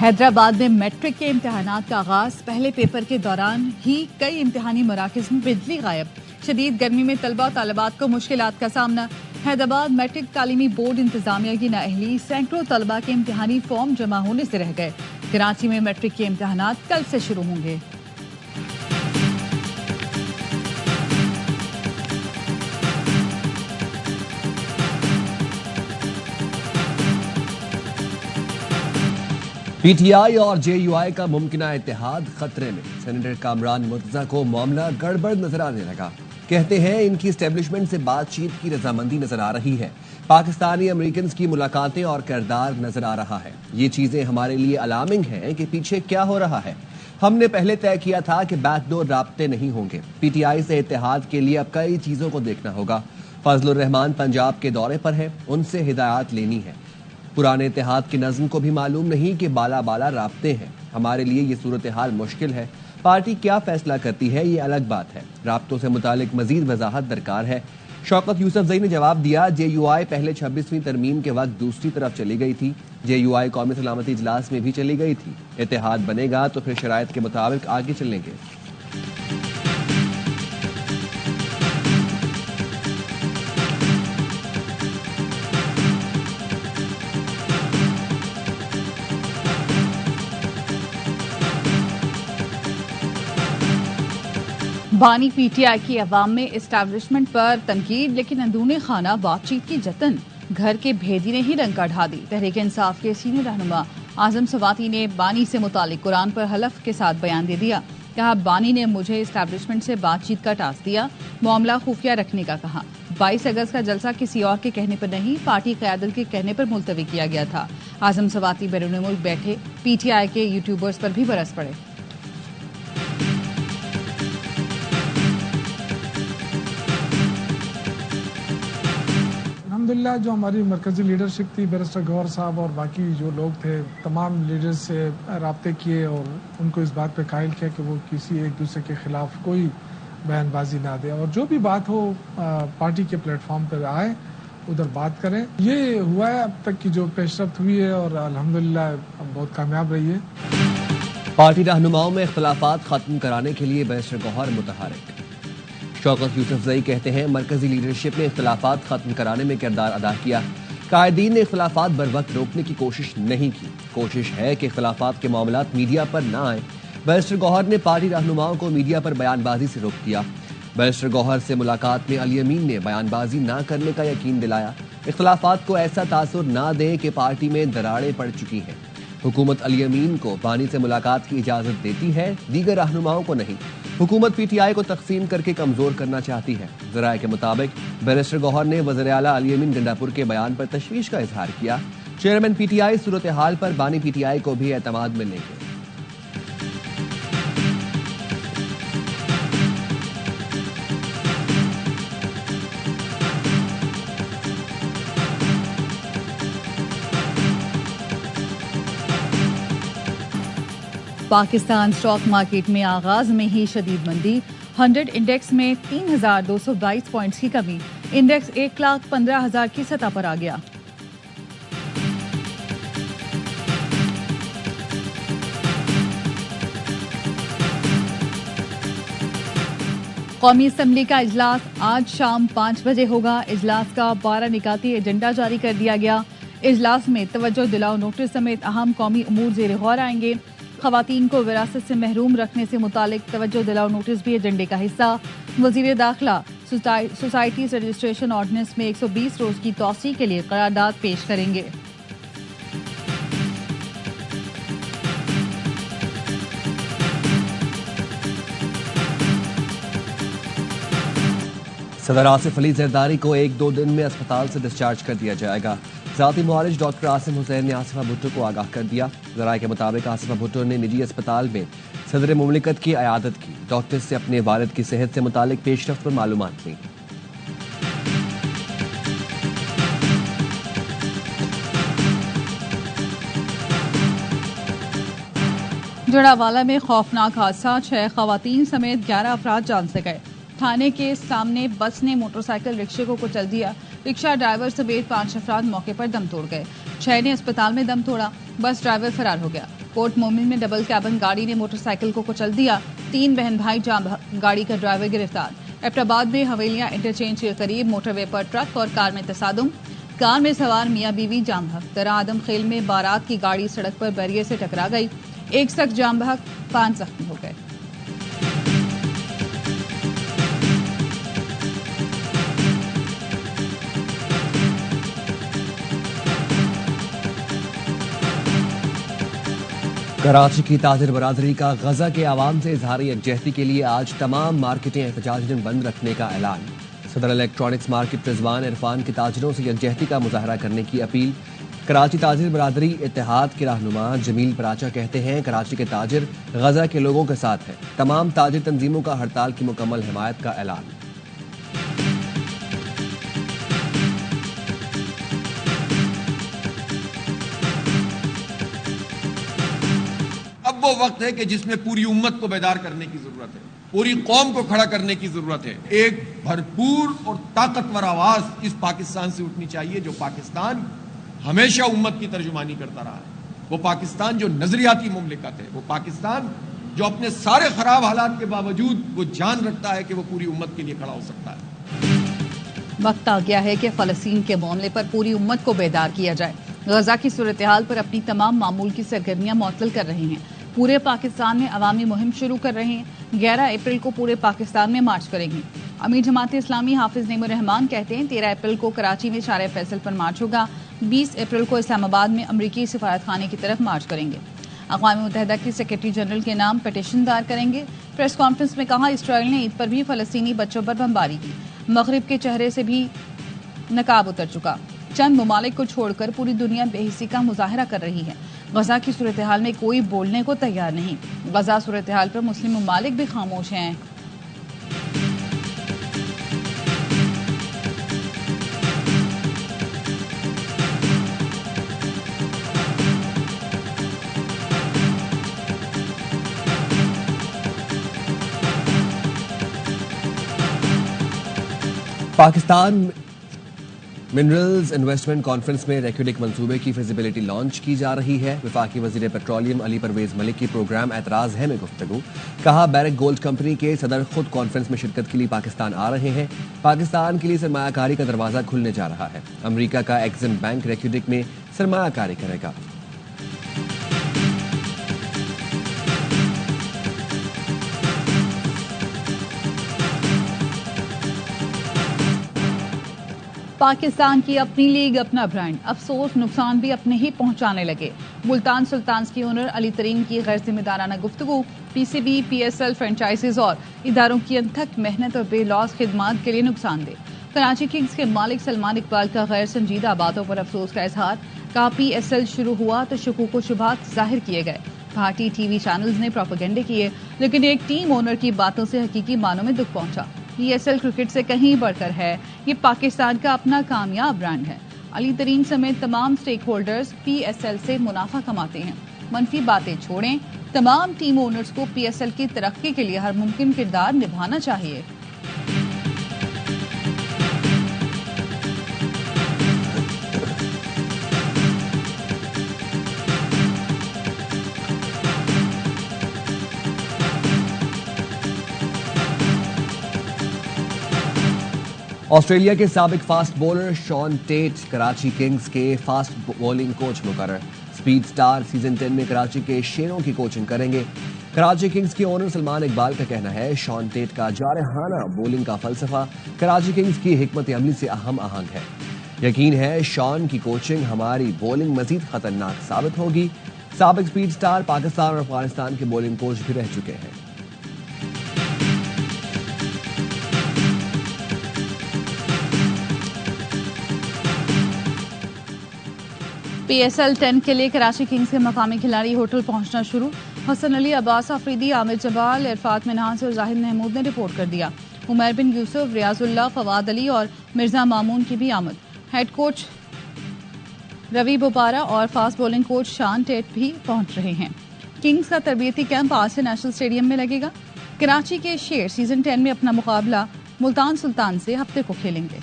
हैदराबाद में मैट्रिक के इम्तिहानात का आगाज। पहले पेपर के दौरान ही कई इम्तिहानी मराकज़ में बिजली गायब। शदीद गर्मी में तलबा और तालिबात को मुश्किलात का सामना। हैदराबाद मैट्रिक तालीमी बोर्ड इंतजामिया की नाअहली, सैकड़ों तलबा के इम्तिहानी फॉर्म जमा होने से रह गए। कराची में मैट्रिक के इम्तिहानात कल से शुरू होंगे। पीटीआई और जेयूआई का मुमकिना इत्तेहाद खतरे में। सेनेटर कामरान मुर्तजा को मामला गड़बड़ नजर आने लगा। कहते हैं इनकी एस्टेब्लिशमेंट से बातचीत की रजामंदी नजर आ रही है। पाकिस्तानी अमेरिकन की मुलाकातें और किरदार नजर आ रहा है। ये चीजें हमारे लिए अलार्मिंग हैं कि पीछे क्या हो रहा है। हमने पहले तय किया था कि बैकडोर राब्ते नहीं होंगे। पीटीआई से इत्तेहाद के लिए अब कई चीजों को देखना होगा। फजलुर रहमान पंजाब के दौरे पर है, उनसे हिदायत लेनी है। पुराने इत्तेहाद की नज़्म को भी मालूम नहीं कि बाला बाला राब्ते हैं। हमारे लिए ये सूरत हाल मुश्किल है। पार्टी क्या फैसला करती है ये अलग बात है। राब्तों से मुतालिक मजीद वजाहत दरकार है। शौकत यूसुफजई ने जवाब दिया, जेयूआई पहले 26वीं तरमीम के वक्त दूसरी तरफ चली गई थी। जेयूआई कौमी सलामती इजलास में भी चली गई थी। इत्तेहाद बनेगा तो फिर शराइत के मुताबिक आगे चलेंगे। बानी पीटीआई की अवाम में एस्टैब्लिशमेंट पर तनकीद, लेकिन अंदरूनी खाना बातचीत की जतन। घर के भेदी ने ही रंग ढा दी। तहरीक इंसाफ के सीनियर रहनुमा आजम सवाती ने बानी से मुतालिक कुरान पर हलफ के साथ बयान दे दिया। कहा, बानी ने मुझे एस्टैब्लिशमेंट से बातचीत का टास्क दिया, मामला खुफिया रखने का कहा। 22 अगस्त का जलसा किसी और के कहने पर नहीं, पार्टी क़यादत के कहने पर मुलतवी किया गया था। आजम सवाती बैरून मुल्क बैठे पीटीआई के यूट्यूबर्स पर भी बरस पड़े। अल्हम्दुलिल्लाह जो हमारी मरकजी लीडरशिप थी, बैरिस्टर गौहर साहब और बाकी जो लोग थे, तमाम लीडर्स से राब्ते किए और उनको इस बात पे कायल किया कि वो किसी एक दूसरे के खिलाफ कोई बयानबाजी ना दे और जो भी बात हो पार्टी के प्लेटफॉर्म पर आए, उधर बात करें। ये हुआ है अब तक की जो पेशरफ्त हुई है और अल्हम्दुलिल्लाह बहुत कामयाब रही है। पार्टी रहनुमाओं में इख्तलाफात खत्म कराने के लिए बैरिस्टर गौहर मुतहरिक। शौकत यूसुफजई कहते हैं मरकजी लीडरशिप ने इख्तलाफात खत्म कराने में किरदार अदा किया। कायदीन ने इख्तलाफात बर वक्त रोकने की कोशिश नहीं की। कोशिश है कि इख्तलाफात के मामलात मीडिया पर ना आए। बैरिस्टर गौहर ने पार्टी रहनुमाओं को मीडिया पर बयानबाजी से रोक दिया। बैरिस्टर गौहर से मुलाकात में अली अमीन ने बयानबाजी ना करने का यकीन दिलाया। इख्तलाफात को ऐसा तासुर ना दें कि पार्टी में दरारें पड़ चुकी हैं। हुकूमत अली अमीन को बानी से मुलाकात की इजाजत देती है, दीगर रहनुमाओं को नहीं। हुकूमत पीटीआई को तकसीम करके कमजोर करना चाहती है। ज़राए के मुताबिक बैरिस्टर गौहर ने वज़ीर आला अली अमीन गंडापुर के बयान पर तशवीश का इजहार किया। चेयरमैन पीटीआई सूरत हाल पर बानी पीटीआई को भी एतमाद में लेंगे। पाकिस्तान स्टॉक मार्केट में आगाज में ही शदीद मंदी। 100 इंडेक्स में 3222 पॉइंट्स की कमी। इंडेक्स 1,15,000 की सतह पर आ गया। कौमी असम्बली का इजलास आज शाम 5 बजे होगा। इजलास का 12 निकाती एजेंडा जारी कर दिया गया। इजलास में तवज्जो दिलाओ नोटिस समेत अहम कौमी उमूर ज़ेर गौर आएंगे। खवातीन को विरासत से महरूम रखने से मुतालिक तवज्जो दिलाओ नोटिस भी एजेंडे का हिस्सा। वज़ीर दाखिला सोसाइटीज रजिस्ट्रेशन ऑर्डिनेंस में 120 रोज की तौसी के लिए करारदाद पेश करेंगे। सदर आसिफ अली जरदारी को 1-2 दिन में अस्पताल से डिस्चार्ज कर दिया जाएगा। ज़ाती मुआलिज डॉक्टर आसिम हुसैन ने आसिफा भुट्टो को आगाह कर दिया। ज़राए के मुताबिक आसिफा भुट्टो ने निजी अस्पताल में सदर मुमलिकत की अयादत की। डॉक्टर से अपने वालिद की सेहत से मुतालिक पेशरफ्त पर मालूमात ली। जड़ावाला में खौफनाक हादसा, 6 खवातीन समेत 11 अफराद जान से गए। थाने के सामने बस ने मोटरसाइकिल रिक्शे को कुचल दिया। रिक्शा ड्राइवर समेत 5 अफराद मौके पर दम तोड़ गए। 6 ने अस्पताल में दम तोड़ा। बस ड्राइवर फरार हो गया। कोर्ट मोमिन में डबल कैबिन गाड़ी ने मोटरसाइकिल को कुचल दिया। 3 बहन भाई जाम बहक। गाड़ी का ड्राइवर गिरफ्तार। एबटाबाद में हवेलियां इंटरचेंज के करीब मोटरवे पर ट्रक और कार में तसादुम। कार में सवार मियां बीवी जाम बहक। दरा आदम खेल में बारात की गाड़ी सड़क पर बैरियर से टकरा गई। 1 शख्स जाम बहक, 5 जख्मी हो गए। कराची की ताजिर बरादरी का गजा के आवाम से इजहार यकजहती के लिए आज तमाम मार्केटें एहतजाजन बंद रखने का ऐलान। सदर इलेक्ट्रॉनिक्स मार्केट रिजवान इरफान के ताजिरों से यकजहती का मुजाहरा करने की अपील। कराची ताजिर बरादरी इत्तेहाद के रहनुमा जमील पराचा कहते हैं कराची के ताजिर गजा के लोगों के साथ हैं। तमाम ताजिर तंजीमों का हड़ताल की मुकम्मल हिमायत का ऐलान। अब वो वक्त है कि जिसमें पूरी उम्मत को बेदार करने की जरूरत है, पूरी कौम को खड़ा करने की जरूरत है। एक भरपूर और ताकतवर आवाज इस पाकिस्तान से उठनी चाहिए जो पाकिस्तान हमेशा उम्मत की तर्जुमानी करता रहा है। वो पाकिस्तान जो नजरियाती मुमलिकत है, वो पाकिस्तान जो अपने सारे खराब हालात के बावजूद वो जान रखता है कि वो पूरी उम्मत के लिए खड़ा हो सकता है। वक्त आ गया है कि फलस्तीन के मामले पर पूरी उम्मत को बेदार किया जाए। गजा की सूरत हाल पर अपनी तमाम मामूल की सरगर्मियां मुअत्तल कर रहे हैं। पूरे पाकिस्तान में अवामी मुहिम शुरू कर रहे हैं। 11 अप्रैल को पूरे पाकिस्तान में मार्च करेंगे। अमीर जमात इस्लामी हाफिज नईमुर रहमान कहते हैं 13 अप्रैल को कराची में शारे फैसल पर मार्च होगा। 20 अप्रैल को इस्लामाबाद में अमरीकी सिफारत खाने की तरफ मार्च करेंगे। अक़वाम मुत्तहिदा की सेक्रेटरी जनरल के नाम पटिशन दायर करेंगे। प्रेस कॉन्फ्रेंस में कहा इसराइल ने ईद पर भी फलस्तीनी बच्चों पर बमबारी की। मगरिब के चेहरे से भी नकाब उतर चुका। चंद ममालिक को छोड़कर पूरी दुनिया बेहिसी का मुजाहरा कर रही है। गजा की सूरत हाल में कोई बोलने को तैयार नहीं। गजा सूरत हाल पर मुस्लिम ममालिक भी खामोश हैं। पाकिस्तान मिनरल्स इन्वेस्टमेंट कॉन्फ्रेंस में रेक्यूडिक मंसूबे की फिजिबिलिटी लॉन्च की जा रही है। वफाकी वजीर पेट्रोलियम अली परवेज मलिक की प्रोग्राम एतराज है में गुफ्तगू। कहा बैरक गोल्ड कंपनी के सदर खुद कॉन्फ्रेंस में शिरकत के लिए पाकिस्तान आ रहे हैं। पाकिस्तान के लिए सरमायाकारी का दरवाजा खुलने जा रहा है। अमरीका का एक्सिम बैंक रेक्यूडिक में सरमायाकारी करेगा। पाकिस्तान की अपनी लीग, अपना ब्रांड। अफसोस नुकसान भी अपने ही पहुंचाने लगे। मुल्तान सुल्तान्स की ओनर अली तरीन की गैर जिम्मेदाराना गुफ्तगू। पीसीबी, पीएसएल फ्रेंचाइजीज और इदारों की अनथक मेहनत और बेलौस खिदमात के लिए नुकसानदेह। कराची किंग्स के मालिक सलमान इकबाल का गैर संजीदा बातों पर अफसोस का इजहार। कहा पीएसएल शुरू हुआ तो शकूक व शुबहात जाहिर किए गए। भारतीय टीवी चैनल्स ने प्रोपेगेंडे किए, लेकिन एक टीम ओनर की बातों से हकीकी मानों में दुख पहुंचा। पीएसएल क्रिकेट से कहीं बढ़कर है। ये पाकिस्तान का अपना कामयाब ब्रांड है। अली तरीन समेत तमाम स्टेक होल्डर्स पीएसएल से मुनाफा कमाते हैं। मनफी बातें छोड़ें, तमाम टीम ओनर्स को पीएसएल की तरक्की के लिए हर मुमकिन किरदार निभाना चाहिए। ऑस्ट्रेलिया के साबिक fast bowler Shaun Tait Karachi Kings के फास्ट बॉलिंग कोच मुकर्रर। स्पीड स्टार सीजन 10 में कराची के शेरों की कोचिंग करेंगे। कराची किंग्स के ओनर सलमान इकबाल का कहना है शॉन टेट का जारहाना बॉलिंग का फलसफा कराची किंग्स की हिकमत अमली से अहम आहंग है। यकीन है शॉन की कोचिंग हमारी बॉलिंग मजीद खतरनाक साबित होगी। साबिक स्पीड स्टार पाकिस्तान और अफगानिस्तान के बॉलिंग कोच भी रह चुके हैं। पीएसएल 10 के लिए कराची किंग्स के मकामी खिलाड़ी होटल पहुंचना शुरू। हसन अली, अब्बास अफरीदी, आमिर जबाल, इरफात मिनहास और जाहिद महमूद ने रिपोर्ट कर दिया। उमर बिन यूसुफ, रियाजुल्लाह, फवाद अली और मिर्जा मामून की भी आमद। हेड कोच रवि बोपारा और fast bowling coach Shaun Tait भी पहुंच रहे हैं। किंग्स का तरबियती कैंप आज से नेशनल स्टेडियम में लगेगा। कराची के शेर सीजन 10 में अपना मुकाबला मुल्तान सुल्तान से हफ्ते को खेलेंगे।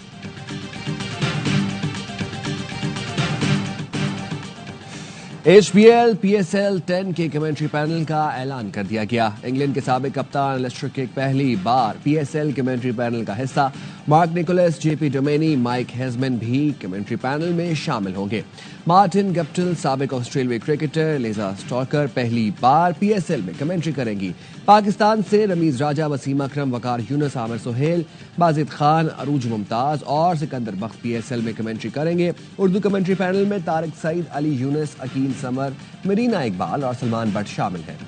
HBL PSL 10 के कमेंट्री पैनल का ऐलान कर दिया गया। इंग्लैंड के साबिक कप्तान लेस्टर किक पहली बार PSL कमेंट्री पैनल का हिस्सा। मार्क निकोलस, JP डोमेनी, माइक हेजमैन भी कमेंट्री पैनल में शामिल होंगे। मार्टिन गप्टिल, साबिक ऑस्ट्रेलियाई क्रिकेटर, लिजा स्टॉकर पहली बार PSL में कमेंट्री करेंगी। पाकिस्तान से रमीज राजा, वसीम अकरम, वकार यूनुस, आमिर सुहेल, बाजिद खान, अरूज मुमताज और सिकंदर बख्त PSL में कमेंट्री करेंगे। उर्दू कमेंट्री पैनल में तारिक सईद, अली यूनुस, अकील समर, मरीना इकबाल और सलमान भट्ट शामिल हैं।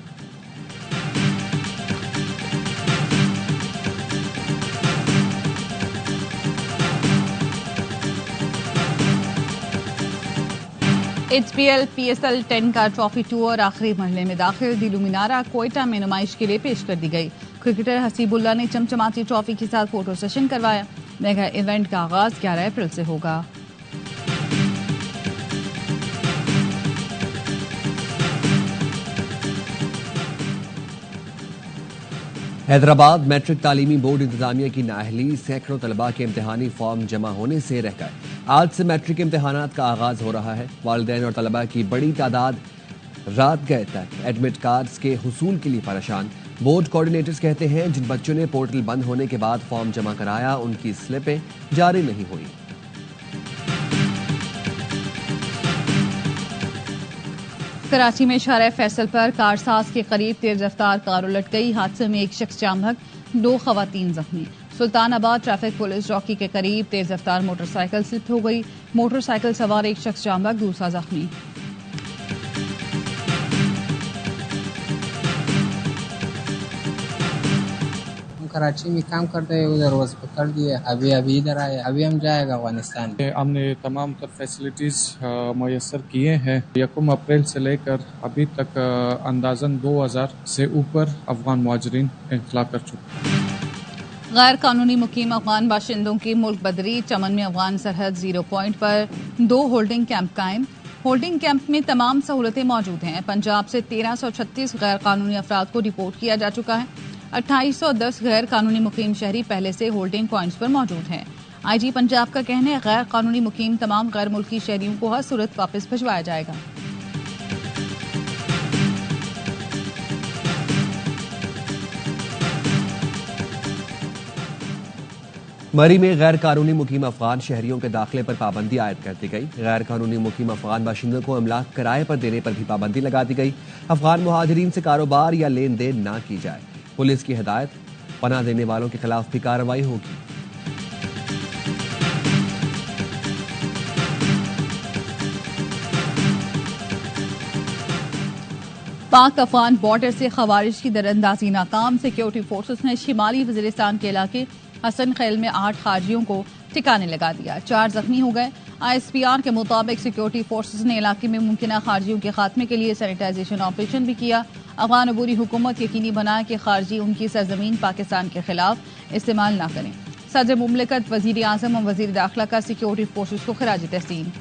HBL PSL 10 का ट्रॉफी टूर आखिरी मरहले में दाखिल। दिलु मीनारा कोयटा में नुमाइश के लिए पेश कर दी गई। क्रिकेटर हसीबुल्ला ने चमचमाती ट्रॉफी के साथ फोटो सेशन करवाया। मेगा इवेंट का आगाज 11 अप्रैल से होगा। हैदराबाद मैट्रिक तालीमी बोर्ड इंतजामिया की नाअहली, सैकड़ों तलबा के इम्तिहानी फॉर्म जमा होने से रह गए। आज से मैट्रिक इम्तिहानात का आगाज हो रहा है। वालिदैन और तलबा की बड़ी तादाद रात गए तक एडमिट कार्ड्स के हुसूल के लिए परेशान। बोर्ड कोऑर्डिनेटर्स कहते हैं जिन बच्चों ने पोर्टल बंद होने के बाद फॉर्म जमा कराया उनकी स्लिपें जारी नहीं हुई। कराची में शाहराह फैसल पर कारसाज के करीब तेज रफ्तार कार उलट गई। हादसे में एक शख्स जाम हक, 2 खवातीन जख्मी। सुल्तानाबाद ट्रैफिक पुलिस चौकी के करीब तेज रफ्तार मोटरसाइकिल स्लिप हो गई। मोटरसाइकिल सवार एक शख्स जाम हक, दूसरा जख्मी। कराची में काम करते हैं, उधर बस पकड़ दिए। अभी इधर आए, अभी हम जाएगा अफगानिस्तान। हमने तमाम तर फैसिलिटीज़ मुयसर किए हैं। 1 अप्रैल से लेकर अभी तक अंदाजन 2000 से ऊपर अफगान मुहाजिरीन इंतला कर चुके हैं। गैर कानूनी मुकीम अफगान बाशिंदों की मुल्क बदरी। चमन में अफगान सरहद 0 पॉइंट पर 2 होल्डिंग कैंप कायम। होल्डिंग कैंप में तमाम सहूलतें मौजूद हैं। पंजाब से 1336 गैर कानूनी अफराद को रिपोर्ट किया जा चुका है। 2810 गैर कानूनी मुकीम शहरी पहले से होल्डिंग पॉइंट्स पर मौजूद हैं। IG पंजाब का कहना है गैर कानूनी मुकीम तमाम गैर मुल्की शहरियों को हर सूरत वापस भिजवाया जाएगा। मरी में गैर कानूनी मुकीम अफगान शहरियों के दाखिले पर पाबंदी आयद कर दी गई। गैर कानूनी मुकीम अफगान बाशिंदों को अमलाक किराए पर देने पर भी पाबंदी लगा दी गई। अफगान मुहाजिरीन से कारोबार या लेन देन ना की जाए। पुलिस की हिदायत, पनाह देने वालों के खिलाफ भी कार्रवाई होगी। पाक अफगान बॉर्डर से खवारिज की दरअंदाजी नाकाम। सिक्योरिटी फोर्सेस ने शिमाली वजीरिस्तान के इलाके हसन खैल में 8 खारजियों को ठिकाने लगा दिया। 4 जख्मी हो गए। ISPR के मुताबिक सिक्योरिटी फोर्सेस ने इलाके में मुमकिन खारजियों के खात्मे के लिए सैनिटाइजेशन ऑपरेशन भी किया। अफगान अबूरी हुकूमत यकीनी बनाए कि खारजी उनकी सरजमीन पाकिस्तान के खिलाफ इस्तेमाल न करें। सदर मुमलिकत, वजीर आजम और वजीर दाखिला का सिक्योरिटी फोर्सेस को खराज तहसीन।